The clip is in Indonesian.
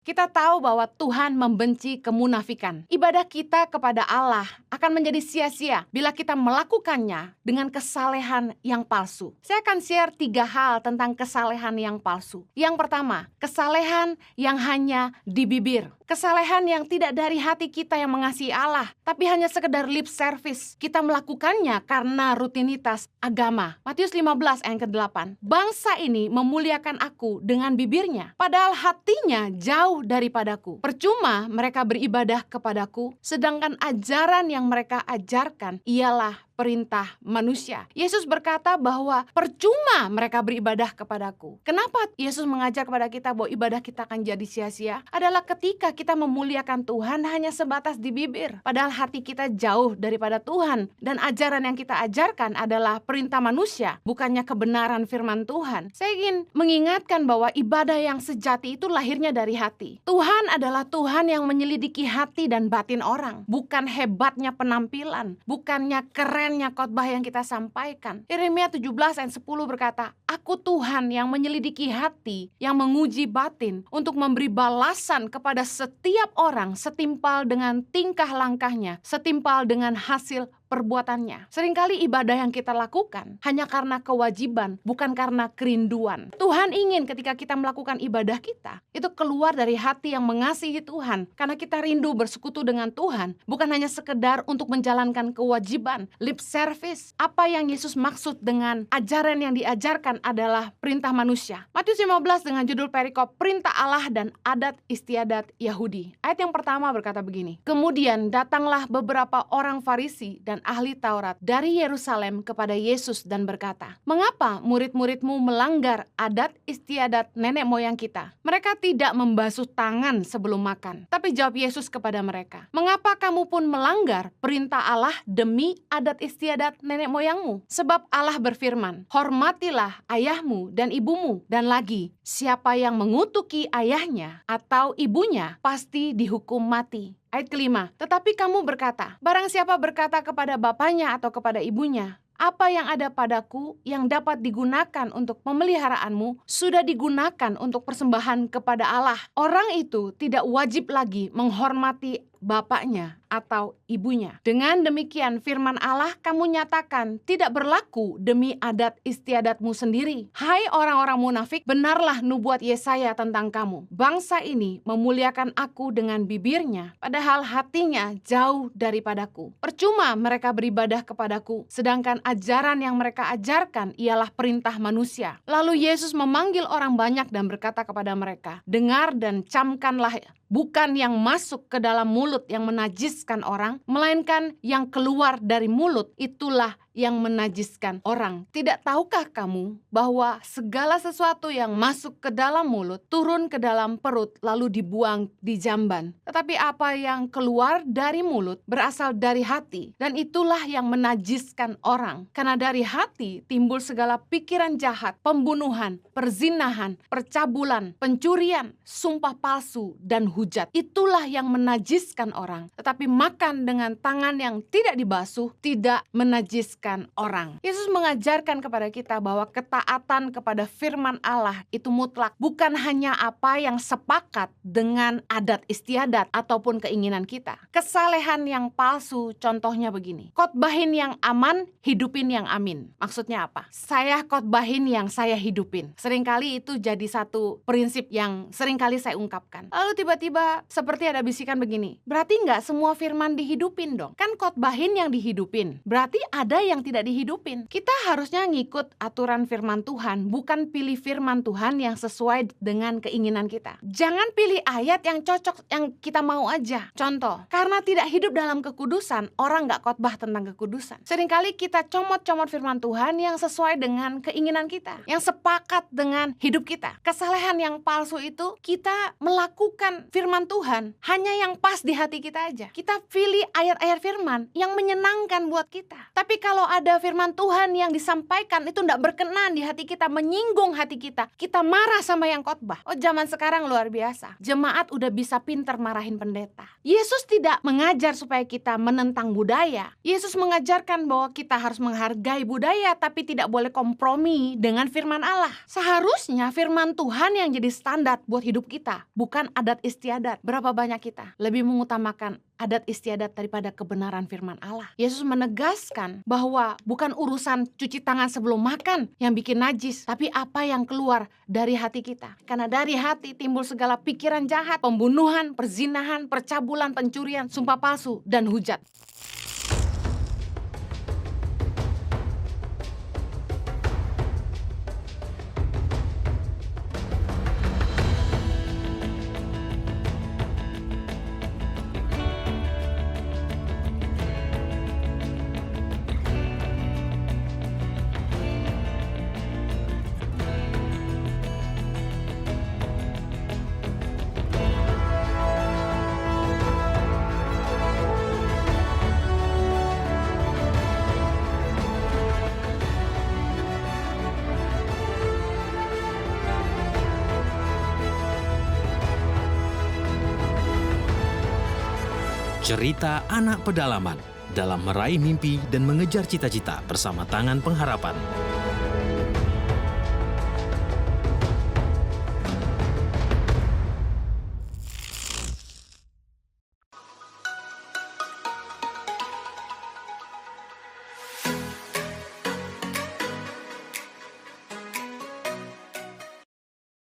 Kita tahu bahwa Tuhan membenci kemunafikan. Ibadah kita kepada Allah akan menjadi sia-sia bila kita melakukannya dengan kesalehan yang palsu. Saya akan share 3 hal tentang kesalehan yang palsu. Yang pertama, kesalehan yang hanya di bibir. Kesalehan yang tidak dari hati kita yang mengasihi Allah, tapi hanya sekedar lip service. Kita melakukannya karena rutinitas agama. Matius 15 ayat ke-8. Bangsa ini memuliakan aku dengan bibirnya, padahal hatinya jauh daripadaku. Percuma mereka beribadah kepadaku, sedangkan ajaran yang mereka ajarkan ialah perintah manusia. Yesus berkata bahwa percuma mereka beribadah kepadaku. Kenapa Yesus mengajar kepada kita bahwa ibadah kita akan jadi sia-sia? Adalah ketika kita memuliakan Tuhan hanya sebatas di bibir, padahal hati kita jauh daripada Tuhan, dan ajaran yang kita ajarkan adalah perintah manusia, bukannya kebenaran firman Tuhan. Saya ingin mengingatkan bahwa ibadah yang sejati itu lahirnya dari hati. Tuhan adalah Tuhan yang menyelidiki hati dan batin orang, bukan hebatnya penampilan, bukannya keren khotbah yang kita sampaikan. Yeremia 17 ayat 10 berkata, "Aku Tuhan yang menyelidiki hati, yang menguji batin, untuk memberi balasan kepada setiap orang setimpal dengan tingkah langkahnya, setimpal dengan hasil perbuatannya." Seringkali ibadah yang kita lakukan hanya karena kewajiban, bukan karena kerinduan. Tuhan ingin ketika kita melakukan ibadah kita, itu keluar dari hati yang mengasihi Tuhan, karena kita rindu bersekutu dengan Tuhan, bukan hanya sekedar untuk menjalankan kewajiban, lip service. Apa yang Yesus maksud dengan ajaran yang diajarkan adalah perintah manusia. Matius 15 dengan judul perikop perintah Allah dan adat istiadat Yahudi. Ayat yang pertama berkata begini, "Kemudian datanglah beberapa orang Farisi dan ahli Taurat dari Yerusalem kepada Yesus dan berkata, 'Mengapa murid-muridmu melanggar adat istiadat nenek moyang kita? Mereka tidak membasuh tangan sebelum makan.' Tapi jawab Yesus kepada mereka, 'Mengapa kamu pun melanggar perintah Allah demi adat istiadat nenek moyangmu? Sebab Allah berfirman, hormatilah ayahmu dan ibumu, dan lagi, siapa yang mengutuki ayahnya atau ibunya pasti dihukum mati.' Ayat kelima, tetapi kamu berkata, barang siapa berkata kepada bapaknya atau kepada ibunya, 'Apa yang ada padaku yang dapat digunakan untuk pemeliharaanmu sudah digunakan untuk persembahan kepada Allah,' orang itu tidak wajib lagi menghormati bapaknya atau ibunya. Dengan demikian firman Allah kamu nyatakan tidak berlaku demi adat istiadatmu sendiri. Hai orang-orang munafik, benarlah nubuat Yesaya tentang kamu. Bangsa ini memuliakan aku dengan bibirnya, padahal hatinya jauh daripadaku. Percuma mereka beribadah kepadaku, sedangkan ajaran yang mereka ajarkan ialah perintah manusia." Lalu Yesus memanggil orang banyak dan berkata kepada mereka, "Dengar dan camkanlah, bukan yang masuk ke dalam mulut yang menajiskan orang, melainkan yang keluar dari mulut, itulah yang menajiskan orang. Tidak tahukah kamu bahwa segala sesuatu yang masuk ke dalam mulut turun ke dalam perut lalu dibuang di jamban? Tetapi apa yang keluar dari mulut berasal dari hati, dan itulah yang menajiskan orang. Karena dari hati timbul segala pikiran jahat, pembunuhan, perzinahan, percabulan, pencurian, sumpah palsu, dan hujat. Itulah yang menajiskan orang. Tetapi makan dengan tangan yang tidak dibasuh tidak menajiskan orang. Yesus mengajarkan kepada kita bahwa ketaatan kepada firman Allah itu mutlak, bukan hanya apa yang sepakat dengan adat istiadat ataupun keinginan kita. Kesalehan yang palsu contohnya begini, khotbahin yang aman, hidupin yang amin. Maksudnya apa? Saya khotbahin yang saya hidupin. Seringkali itu jadi satu prinsip yang seringkali saya ungkapkan. Lalu tiba-tiba seperti ada bisikan begini, berarti nggak semua firman dihidupin dong? Kan khotbahin yang dihidupin, berarti ada yang tidak dihidupin. Kita harusnya ngikut aturan firman Tuhan, bukan pilih firman Tuhan yang sesuai dengan keinginan kita. Jangan pilih ayat yang cocok, yang kita mau aja. Contoh, karena tidak hidup dalam kekudusan, orang gak khotbah tentang kekudusan. Seringkali kita comot-comot firman Tuhan yang sesuai dengan keinginan kita, yang sepakat dengan hidup kita. Kesalehan yang palsu itu kita melakukan firman Tuhan hanya yang pas di hati kita aja. Kita pilih ayat-ayat firman yang menyenangkan buat kita. Tapi kalau kalau ada firman Tuhan yang disampaikan itu tidak berkenan di hati kita, menyinggung hati kita, kita marah sama yang khotbah. Oh, zaman sekarang luar biasa. Jemaat udah bisa pinter marahin pendeta. Yesus tidak mengajar supaya kita menentang budaya. Yesus mengajarkan bahwa kita harus menghargai budaya tapi tidak boleh kompromi dengan firman Allah. Seharusnya firman Tuhan yang jadi standar buat hidup kita, bukan adat istiadat. Berapa banyak kita lebih mengutamakan adat istiadat daripada kebenaran firman Allah. Yesus menegaskan bahwa bukan urusan cuci tangan sebelum makan yang bikin najis, tapi apa yang keluar dari hati kita. Karena dari hati timbul segala pikiran jahat, pembunuhan, perzinahan, percabulan, pencurian, sumpah palsu, dan hujat. Cerita anak pedalaman dalam meraih mimpi dan mengejar cita-cita bersama Tangan Pengharapan.